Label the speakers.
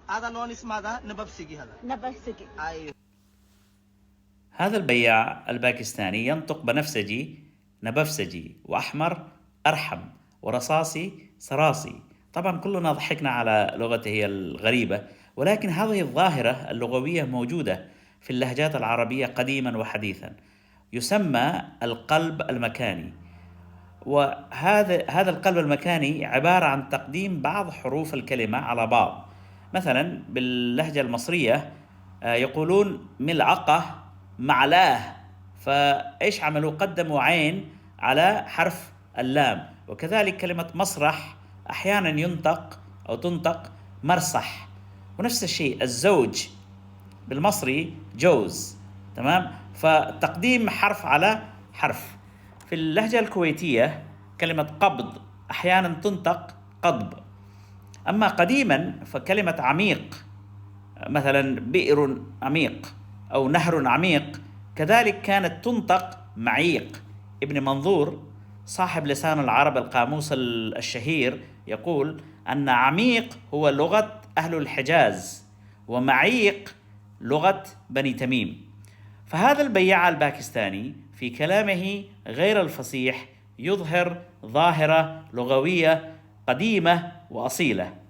Speaker 1: هذا لون اسمه هذا نبفسجي هذا
Speaker 2: نبفسجي.
Speaker 1: ايوه.
Speaker 3: هذا البياع الباكستاني ينطق بنفسجي نبفسجي، وأحمر أرحم، ورصاصي صراصي. طبعا كلنا ضحكنا على لغته الغريبة، ولكن هذه الظاهرة اللغوية موجودة في اللهجات العربية قديما وحديثا. يسمى القلب المكاني، وهذا القلب المكاني عبارة عن تقديم بعض حروف الكلمة على بعض. مثلا باللهجة المصرية يقولون ملعقة معلاه، فإيش عملوا؟ قدموا عين على حرف اللام. وكذلك كلمة مسرح أحيانا ينطق أو تنطق مرصح. ونفس الشيء الزوج بالمصري جوز، تمام؟ فتقديم حرف على حرف. في اللهجة الكويتية كلمة قبض أحيانا تنطق قضب. أما قديما فكلمة عميق، مثلا بئر عميق أو نهر عميق، كذلك كانت تنطق معيق. ابن منظور صاحب لسان العرب القاموس الشهير يقول أن عميق هو لغة أهل الحجاز، ومعيق لغة بني تميم. فهذا البياع الباكستاني في كلامه غير الفصيح يظهر ظاهرة لغوية قديمة وأصيلة.